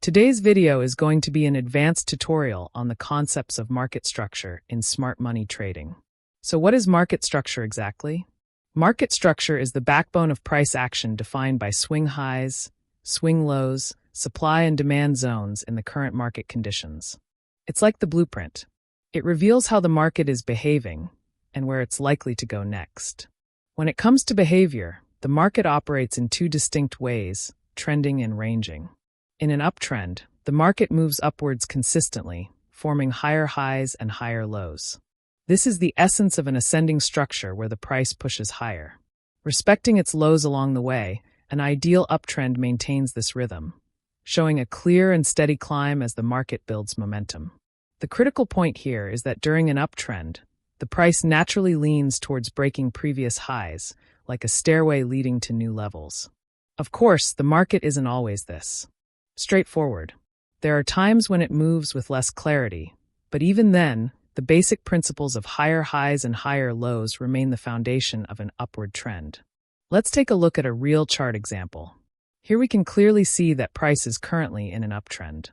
Today's video is going to be an advanced tutorial on the concepts of market structure in smart money trading. So what is market structure exactly? Market structure is the backbone of price action defined by swing highs, swing lows, supply and demand zones in the current market conditions. It's like the blueprint. It reveals how the market is behaving and where it's likely to go next. When it comes to behavior, the market operates in two distinct ways, trending and ranging. In an uptrend, the market moves upwards consistently, forming higher highs and higher lows. This is the essence of an ascending structure where the price pushes higher. Respecting its lows along the way, an ideal uptrend maintains this rhythm, showing a clear and steady climb as the market builds momentum. The critical point here is that during an uptrend, the price naturally leans towards breaking previous highs, like a stairway leading to new levels. Of course, the market isn't always this straightforward. There are times when it moves with less clarity, but even then, the basic principles of higher highs and higher lows remain the foundation of an upward trend. Let's take a look at a real chart example. Here we can clearly see that price is currently in an uptrend.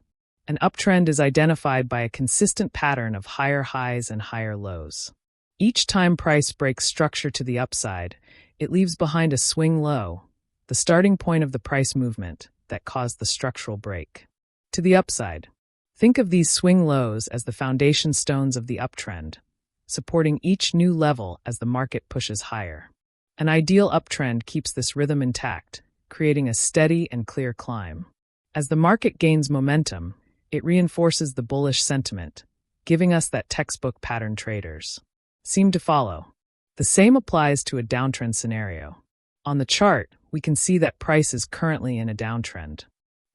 An uptrend is identified by a consistent pattern of higher highs and higher lows. Each time price breaks structure to the upside, it leaves behind a swing low, the starting point of the price movement that caused the structural break. To the upside, think of these swing lows as the foundation stones of the uptrend, supporting each new level as the market pushes higher. An ideal uptrend keeps this rhythm intact, creating a steady and clear climb. As the market gains momentum, it reinforces the bullish sentiment, giving us that textbook pattern traders seem to follow. The same applies to a downtrend scenario. On the chart, we can see that price is currently in a downtrend.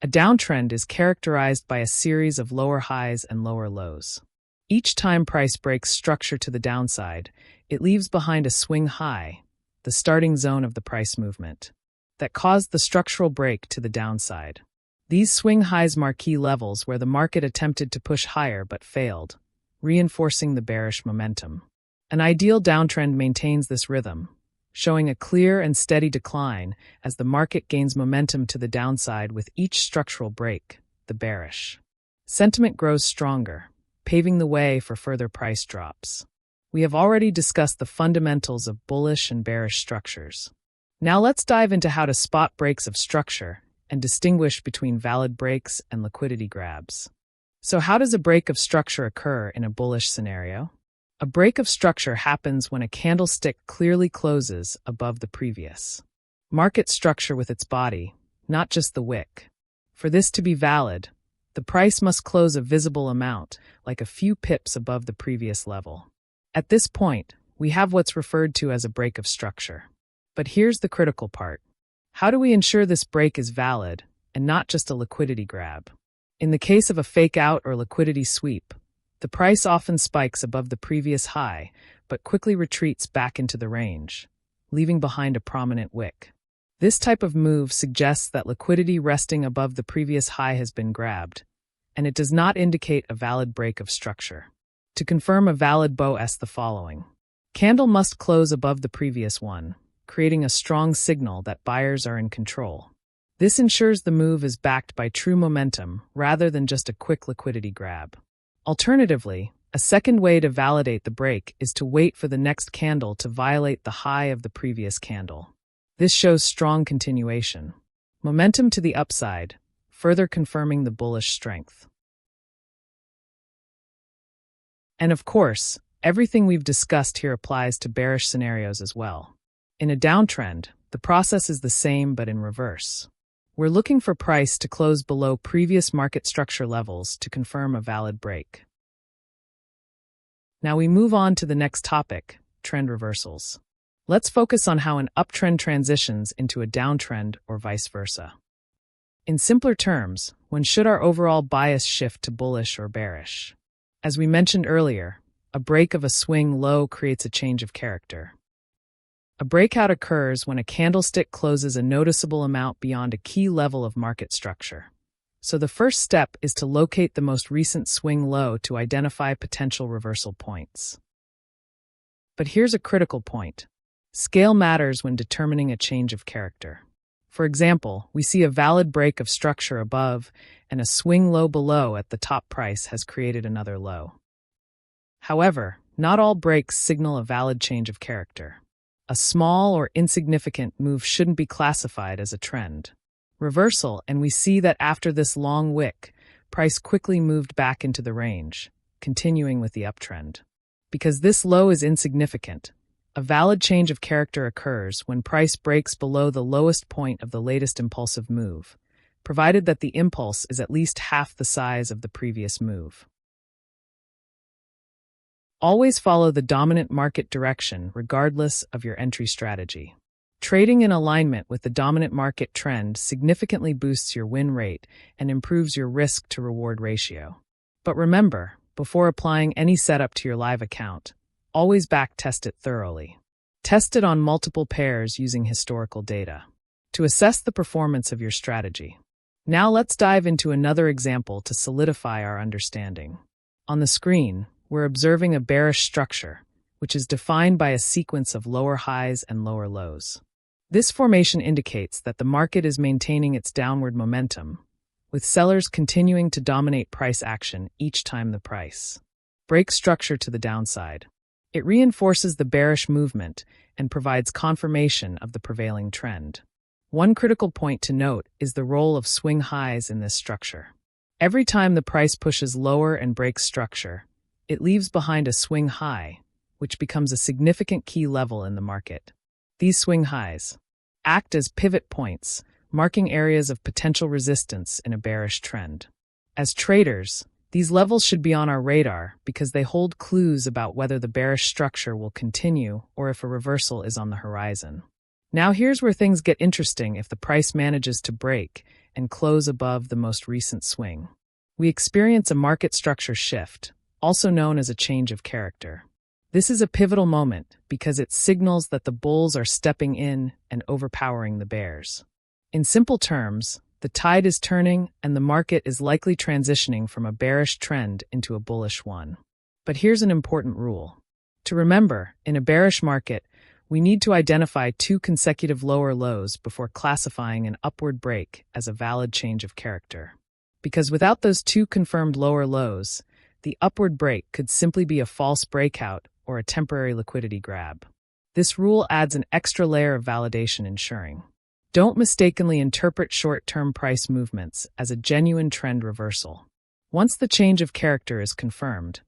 A downtrend is characterized by a series of lower highs and lower lows. Each time price breaks structure to the downside, it leaves behind a swing high, the starting zone of the price movement, that caused the structural break to the downside. These swing highs mark key levels where the market attempted to push higher but failed, reinforcing the bearish momentum. An ideal downtrend maintains this rhythm, showing a clear and steady decline as the market gains momentum to the downside with each structural break, the bearish sentiment grows stronger, paving the way for further price drops. We have already discussed the fundamentals of bullish and bearish structures. Now let's dive into how to spot breaks of structure and distinguish between valid breaks and liquidity grabs. So how does a break of structure occur in a bullish scenario? A break of structure happens when a candlestick clearly closes above the previous market structure with its body, not just the wick. For this to be valid, the price must close a visible amount, like a few pips above the previous level. At this point, we have what's referred to as a break of structure. But here's the critical part. How do we ensure this break is valid and not just a liquidity grab? In the case of a fake out or liquidity sweep, the price often spikes above the previous high, but quickly retreats back into the range, leaving behind a prominent wick. This type of move suggests that liquidity resting above the previous high has been grabbed, and it does not indicate a valid break of structure. To confirm a valid BOS, the following. Candle must close above the previous one, creating a strong signal that buyers are in control. This ensures the move is backed by true momentum rather than just a quick liquidity grab. Alternatively, a second way to validate the break is to wait for the next candle to violate the high of the previous candle. This shows strong continuation. Momentum to the upside, further confirming the bullish strength. And of course, everything we've discussed here applies to bearish scenarios as well. In a downtrend, the process is the same but in reverse. We're looking for price to close below previous market structure levels to confirm a valid break. Now we move on to the next topic, trend reversals. Let's focus on how an uptrend transitions into a downtrend or vice versa. In simpler terms, when should our overall bias shift to bullish or bearish? As we mentioned earlier, a break of a swing low creates a change of character. A breakout occurs when a candlestick closes a noticeable amount beyond a key level of market structure. So the first step is to locate the most recent swing low to identify potential reversal points. But here's a critical point. Scale matters when determining a change of character. For example, we see a valid break of structure above and a swing low below at the top price has created another low. However, not all breaks signal a valid change of character. A small or insignificant move shouldn't be classified as a trend. Reversal, and we see that after this long wick, price quickly moved back into the range, continuing with the uptrend. Because this low is insignificant, a valid change of character occurs when price breaks below the lowest point of the latest impulsive move, provided that the impulse is at least half the size of the previous move. Always follow the dominant market direction regardless of your entry strategy. Trading in alignment with the dominant market trend significantly boosts your win rate and improves your risk-to-reward ratio. But remember, before applying any setup to your live account, always back-test it thoroughly. Test it on multiple pairs using historical data to assess the performance of your strategy. Now let's dive into another example to solidify our understanding. On the screen, we're observing a bearish structure, which is defined by a sequence of lower highs and lower lows. This formation indicates that the market is maintaining its downward momentum, with sellers continuing to dominate price action each time the price breaks structure to the downside. It reinforces the bearish movement and provides confirmation of the prevailing trend. One critical point to note is the role of swing highs in this structure. Every time the price pushes lower and breaks structure, it leaves behind a swing high, which becomes a significant key level in the market. These swing highs act as pivot points, marking areas of potential resistance in a bearish trend. As traders, these levels should be on our radar because they hold clues about whether the bearish structure will continue or if a reversal is on the horizon. Now here's where things get interesting if the price manages to break and close above the most recent swing. We experience a market structure shift, also known as a change of character. This is a pivotal moment because it signals that the bulls are stepping in and overpowering the bears. In simple terms, the tide is turning and the market is likely transitioning from a bearish trend into a bullish one. But here's an important rule. To remember, in a bearish market, we need to identify 2 consecutive lower lows before classifying an upward break as a valid change of character. Because without those 2 confirmed lower lows, the upward break could simply be a false breakout or a temporary liquidity grab. This rule adds an extra layer of validation ensuring. Don't mistakenly interpret short-term price movements as a genuine trend reversal. Once the change of character is confirmed,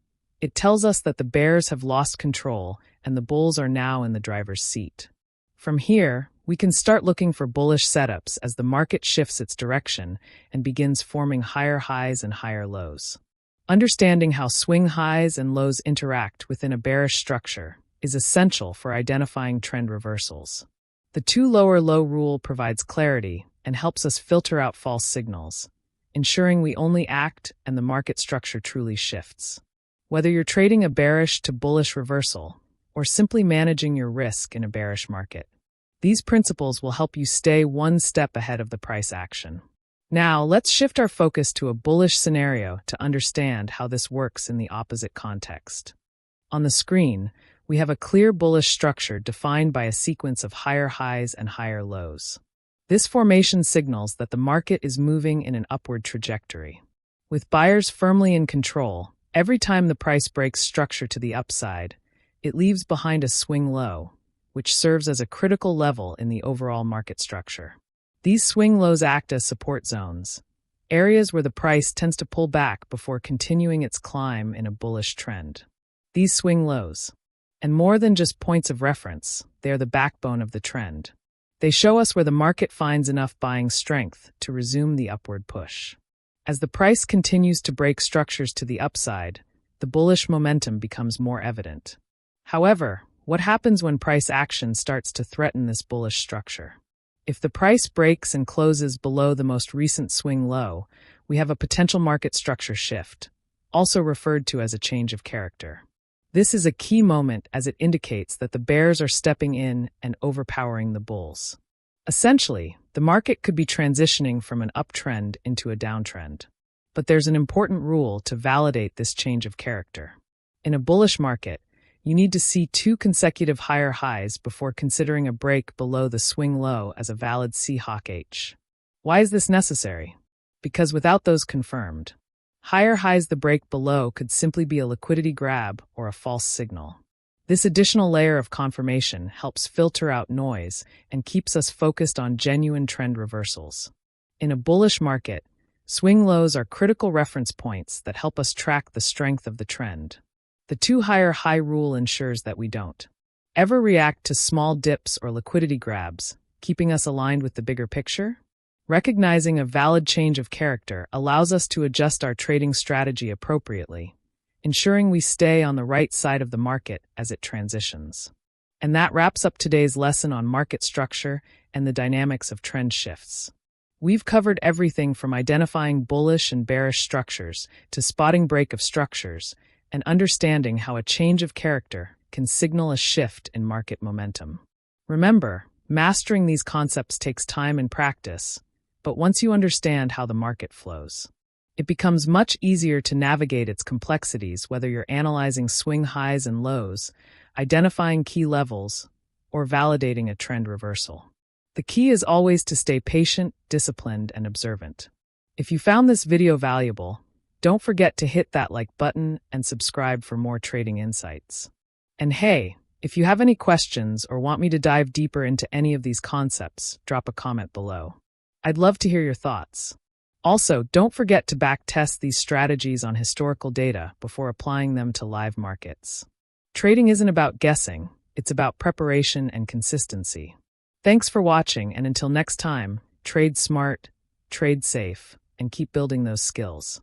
it tells us that the bears have lost control and the bulls are now in the driver's seat. From here, we can start looking for bullish setups as the market shifts its direction and begins forming higher highs and higher lows. Understanding how swing highs and lows interact within a bearish structure is essential for identifying trend reversals. The 2 lower low rule provides clarity and helps us filter out false signals, ensuring we only act and the market structure truly shifts. Whether you're trading a bearish to bullish reversal or simply managing your risk in a bearish market, these principles will help you stay one step ahead of the price action. Now, let's shift our focus to a bullish scenario to understand how this works in the opposite context. On the screen, we have a clear bullish structure defined by a sequence of higher highs and higher lows. This formation signals that the market is moving in an upward trajectory. With buyers firmly in control, every time the price breaks structure to the upside, it leaves behind a swing low, which serves as a critical level in the overall market structure. These swing lows act as support zones, areas where the price tends to pull back before continuing its climb in a bullish trend. These swing lows, and more than just points of reference, they are the backbone of the trend. They show us where the market finds enough buying strength to resume the upward push. As the price continues to break structures to the upside, the bullish momentum becomes more evident. However, what happens when price action starts to threaten this bullish structure? If the price breaks and closes below the most recent swing low, we have a potential market structure shift, also referred to as a change of character. This is a key moment as it indicates that the bears are stepping in and overpowering the bulls. Essentially, the market could be transitioning from an uptrend into a downtrend. But there's an important rule to validate this change of character. In a bullish market, You need to see 2 consecutive higher highs before considering a break below the swing low as a valid Seahawk H. Why is this necessary? Because without those confirmed, higher highs the break below could simply be a liquidity grab or a false signal. This additional layer of confirmation helps filter out noise and keeps us focused on genuine trend reversals. In a bullish market, swing lows are critical reference points that help us track the strength of the trend. The 2 higher high rule ensures that we don't ever react to small dips or liquidity grabs, keeping us aligned with the bigger picture. Recognizing a valid change of character allows us to adjust our trading strategy appropriately, ensuring we stay on the right side of the market as it transitions. And that wraps up today's lesson on market structure and the dynamics of trend shifts. We've covered everything from identifying bullish and bearish structures to spotting break of structures and understanding how a change of character can signal a shift in market momentum. Remember, mastering these concepts takes time and practice, but once you understand how the market flows, it becomes much easier to navigate its complexities, whether you're analyzing swing highs and lows, identifying key levels, or validating a trend reversal. The key is always to stay patient, disciplined, and observant. If you found this video valuable, don't forget to hit that like button and subscribe for more trading insights. And hey, if you have any questions or want me to dive deeper into any of these concepts, drop a comment below. I'd love to hear your thoughts. Also, don't forget to backtest these strategies on historical data before applying them to live markets. Trading isn't about guessing, it's about preparation and consistency. Thanks for watching, and until next time, trade smart, trade safe, and keep building those skills.